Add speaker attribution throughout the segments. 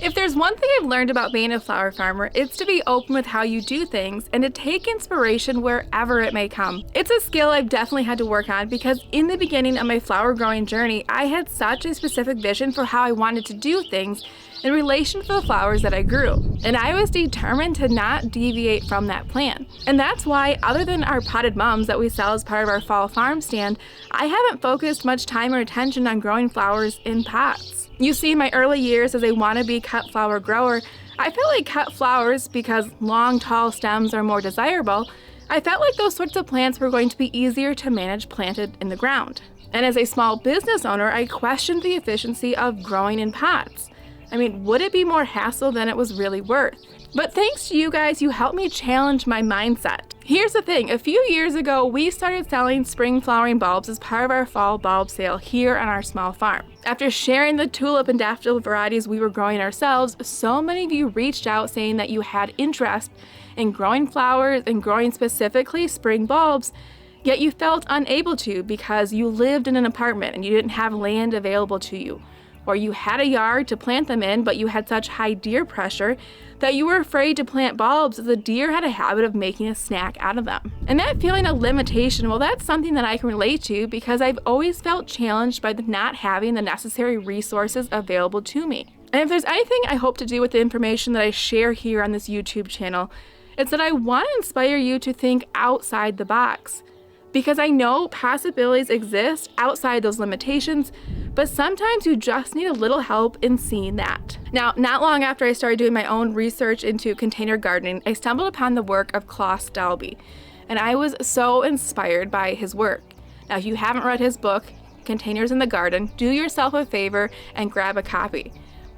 Speaker 1: If there's one thing I've learned about being a flower farmer, it's to be open with how you do things and to take inspiration wherever it may come. It's a skill I've definitely had to work on because in the beginning of my flower growing journey, I had such a specific vision for how I wanted to do things in relation to the flowers that I grew. And I was determined to not deviate from that plan. And that's why, other than our potted mums that we sell as part of our fall farm stand, I haven't focused much time or attention on growing flowers in pots. You see, in my early years as a wannabe cut flower grower, I felt like cut flowers, because long, tall stems are more desirable, I felt like those sorts of plants were going to be easier to manage planted in the ground. And as a small business owner, I questioned the efficiency of growing in pots. I mean, would it be more hassle than it was really worth? But thanks to you guys, you helped me challenge my mindset. Here's the thing, a few years ago, we started selling spring flowering bulbs as part of our fall bulb sale here on our small farm. After sharing the tulip and daffodil varieties we were growing ourselves, so many of you reached out saying that you had interest in growing flowers and growing specifically spring bulbs, yet you felt unable to because you lived in an apartment and you didn't have land available to you. Or you had a yard to plant them in, but you had such high deer pressure that you were afraid to plant bulbs as the deer had a habit of making a snack out of them. And that feeling of limitation, well, that's something that I can relate to because I've always felt challenged by not having the necessary resources available to me. And if there's anything I hope to do with the information that I share here on this YouTube channel, it's that I want to inspire you to think outside the box. Because I know possibilities exist outside those limitations, but sometimes you just need a little help in seeing that. Now, not long after I started doing my own research into container gardening, I stumbled upon the work of Klaus Dalby, and I was so inspired by his work. Now, if you haven't read his book, Containers in the Garden, do yourself a favor and grab a copy.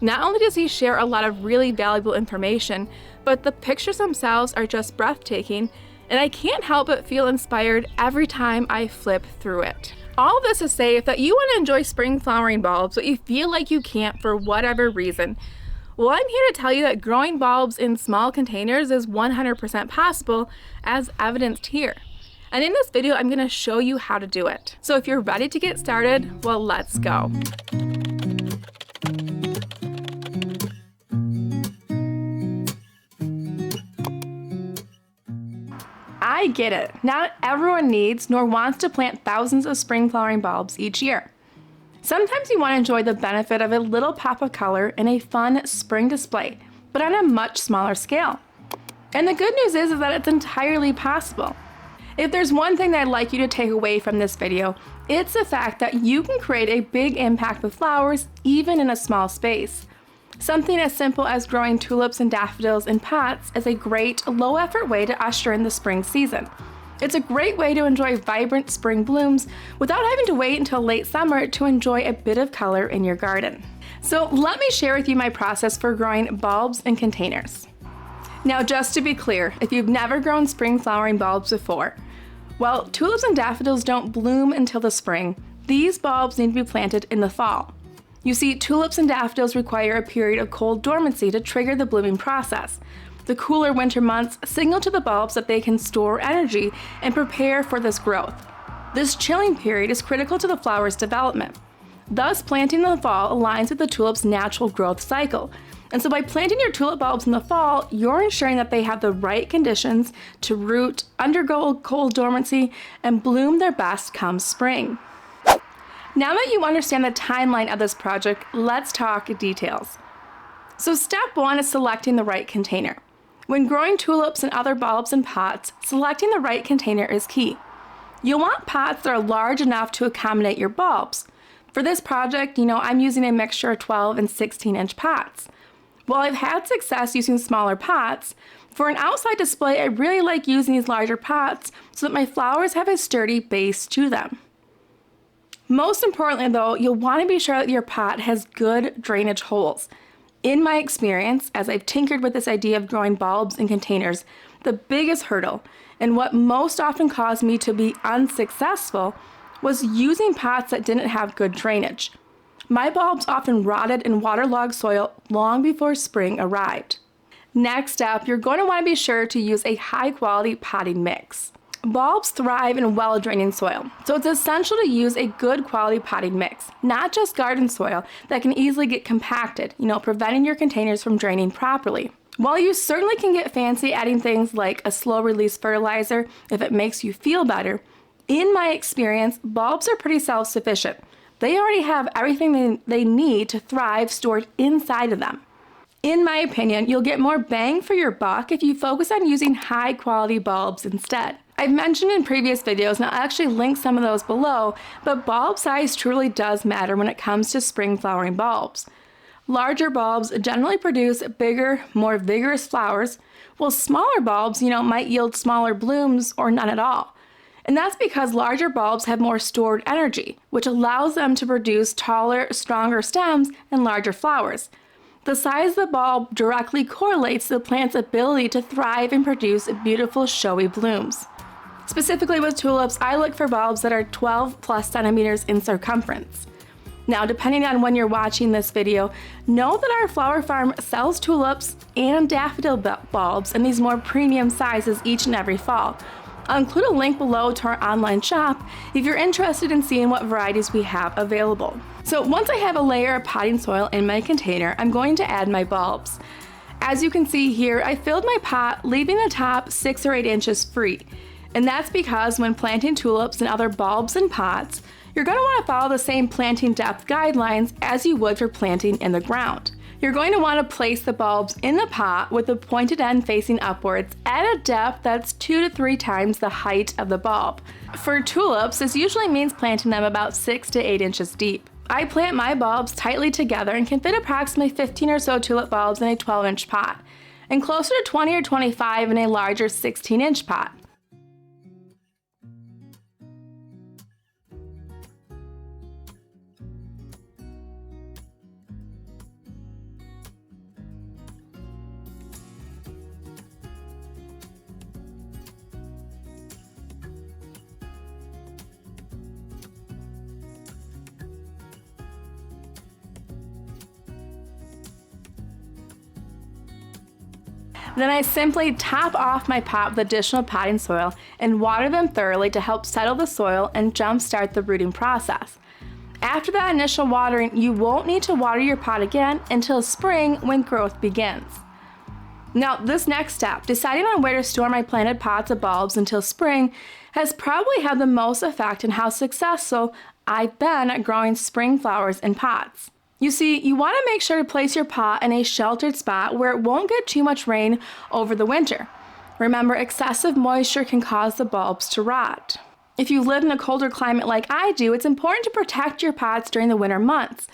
Speaker 1: Not only does he share a lot of really valuable information, but the pictures themselves are just breathtaking, and I can't help but feel inspired every time I flip through it. All this to say, if that you want to enjoy spring flowering bulbs, but you feel like you can't for whatever reason, well, I'm here to tell you that growing bulbs in small containers is 100% possible, as evidenced here. And in this video, I'm going to show you how to do it. So if you're ready to get started, well, let's go. I get it. Not everyone needs nor wants to plant thousands of spring flowering bulbs each year. Sometimes you want to enjoy the benefit of a little pop of color in a fun spring display, but on a much smaller scale. And the good news is that it's entirely possible. If there's one thing that I'd like you to take away from this video, it's the fact that you can create a big impact with flowers even in a small space. Something as simple as growing tulips and daffodils in pots is a great, low-effort way to usher in the spring season. It's a great way to enjoy vibrant spring blooms without having to wait until late summer to enjoy a bit of color in your garden. So let me share with you my process for growing bulbs in containers. Now, just to be clear, if you've never grown spring flowering bulbs before, well, tulips and daffodils don't bloom until the spring. These bulbs need to be planted in the fall. You see, tulips and daffodils require a period of cold dormancy to trigger the blooming process. The cooler winter months signal to the bulbs that they can store energy and prepare for this growth. This chilling period is critical to the flower's development. Thus, planting in the fall aligns with the tulip's natural growth cycle. And so by planting your tulip bulbs in the fall, you're ensuring that they have the right conditions to root, undergo cold dormancy, and bloom their best come spring. Now that you understand the timeline of this project, let's talk details. So step one is selecting the right container. When growing tulips and other bulbs in pots, selecting the right container is key. You'll want pots that are large enough to accommodate your bulbs. For this project, I'm using a mixture of 12 and 16-inch pots. While I've had success using smaller pots, for an outside display, I really like using these larger pots so that my flowers have a sturdy base to them. Most importantly though, you'll want to be sure that your pot has good drainage holes. In my experience, as I've tinkered with this idea of growing bulbs in containers, the biggest hurdle, and what most often caused me to be unsuccessful, was using pots that didn't have good drainage. My bulbs often rotted in waterlogged soil long before spring arrived. Next up, you're going to want to be sure to use a high-quality potting mix. Bulbs thrive in well-draining soil, so it's essential to use a good quality potting mix, not just garden soil that can easily get compacted, preventing your containers from draining properly. While you certainly can get fancy adding things like a slow-release fertilizer if it makes you feel better, in my experience, bulbs are pretty self-sufficient. They already have everything they need to thrive stored inside of them. In my opinion, you'll get more bang for your buck if you focus on using high-quality bulbs instead. I've mentioned in previous videos, and I'll actually link some of those below, but bulb size truly does matter when it comes to spring flowering bulbs. Larger bulbs generally produce bigger, more vigorous flowers, while smaller bulbs, might yield smaller blooms or none at all. And that's because larger bulbs have more stored energy, which allows them to produce taller, stronger stems and larger flowers. The size of the bulb directly correlates to the plant's ability to thrive and produce beautiful, showy blooms. Specifically with tulips, I look for bulbs that are 12 plus centimeters in circumference. Now, depending on when you're watching this video, know that our flower farm sells tulips and daffodil bulbs in these more premium sizes each and every fall. I'll include a link below to our online shop if you're interested in seeing what varieties we have available. So once I have a layer of potting soil in my container, I'm going to add my bulbs. As you can see here, I filled my pot, leaving the top 6 or 8 inches free. And that's because when planting tulips and other bulbs in pots, you're going to want to follow the same planting depth guidelines as you would for planting in the ground. You're going to want to place the bulbs in the pot with the pointed end facing upwards at a depth that's 2 to 3 times the height of the bulb. For tulips, this usually means planting them about 6 to 8 inches deep. I plant my bulbs tightly together and can fit approximately 15 or so tulip bulbs in a 12-inch pot, and closer to 20 or 25 in a larger 16-inch pot. Then I simply top off my pot with additional potting soil and water them thoroughly to help settle the soil and jumpstart the rooting process. After that initial watering, you won't need to water your pot again until spring when growth begins. Now, this next step, deciding on where to store my planted pots of bulbs until spring, has probably had the most effect on how successful I've been at growing spring flowers in pots. You see, you want to make sure to place your pot in a sheltered spot where it won't get too much rain over the winter. Remember, excessive moisture can cause the bulbs to rot. If you live in a colder climate like I do, it's important to protect your pots during the winter months.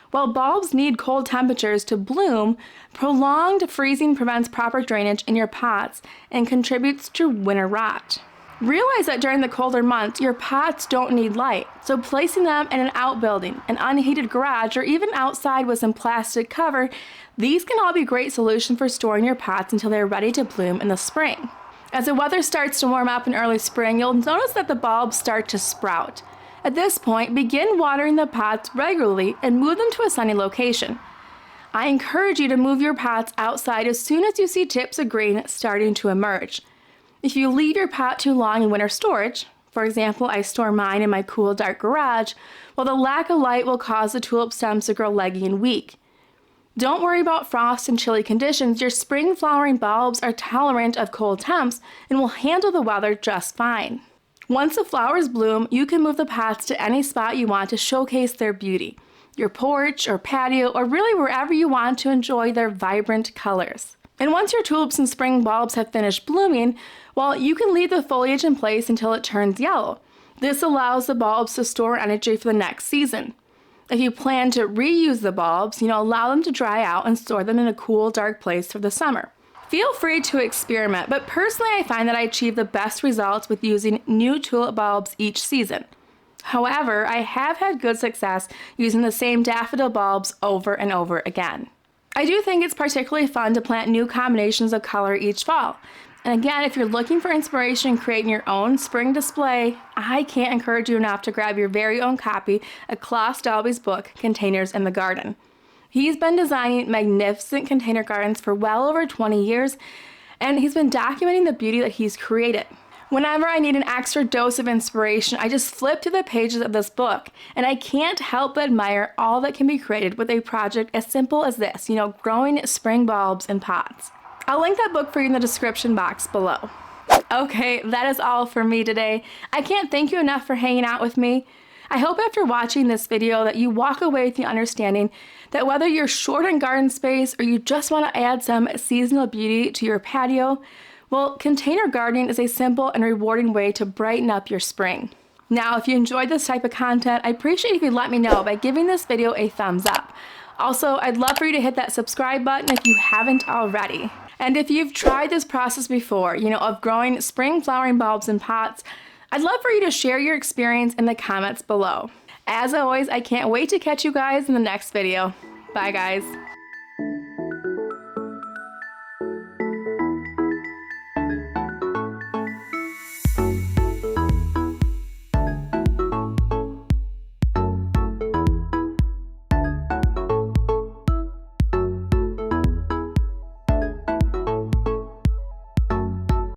Speaker 1: While bulbs need cold temperatures to bloom, prolonged freezing prevents proper drainage in your pots and contributes to winter rot. Realize that during the colder months, your pots don't need light, so placing them in an outbuilding, an unheated garage, or even outside with some plastic cover, these can all be great solutions for storing your pots until they're ready to bloom in the spring. As the weather starts to warm up in early spring, you'll notice that the bulbs start to sprout. At this point, begin watering the pots regularly and move them to a sunny location. I encourage you to move your pots outside as soon as you see tips of green starting to emerge. If you leave your pot too long in winter storage, for example, I store mine in my cool, dark garage, well, the lack of light will cause the tulip stems to grow leggy and weak. Don't worry about frost and chilly conditions. Your spring flowering bulbs are tolerant of cold temps and will handle the weather just fine. Once the flowers bloom, you can move the pots to any spot you want to showcase their beauty. Your porch or patio, or really wherever you want to enjoy their vibrant colors. And once your tulips and spring bulbs have finished blooming, well, you can leave the foliage in place until it turns yellow. This allows the bulbs to store energy for the next season. If you plan to reuse the bulbs, allow them to dry out and store them in a cool, dark place for the summer. Feel free to experiment, but personally I find that I achieve the best results with using new tulip bulbs each season. However, I have had good success using the same daffodil bulbs over and over again. I do think it's particularly fun to plant new combinations of color each fall. And again, if you're looking for inspiration in creating your own spring display, I can't encourage you enough to grab your very own copy of Klaus Dalby's book, Containers in the Garden. He's been designing magnificent container gardens for well over 20 years, and he's been documenting the beauty that he's created. Whenever I need an extra dose of inspiration, I just flip through the pages of this book, and I can't help but admire all that can be created with a project as simple as this, growing spring bulbs in pots. I'll link that book for you in the description box below. Okay, that is all for me today. I can't thank you enough for hanging out with me. I hope after watching this video that you walk away with the understanding that whether you're short on garden space or you just want to add some seasonal beauty to your patio, well, container gardening is a simple and rewarding way to brighten up your spring. Now, if you enjoyed this type of content, I'd appreciate if you'd let me know by giving this video a thumbs up. Also, I'd love for you to hit that subscribe button if you haven't already. And if you've tried this process before, of growing spring flowering bulbs in pots, I'd love for you to share your experience in the comments below. As always, I can't wait to catch you guys in the next video. Bye, guys.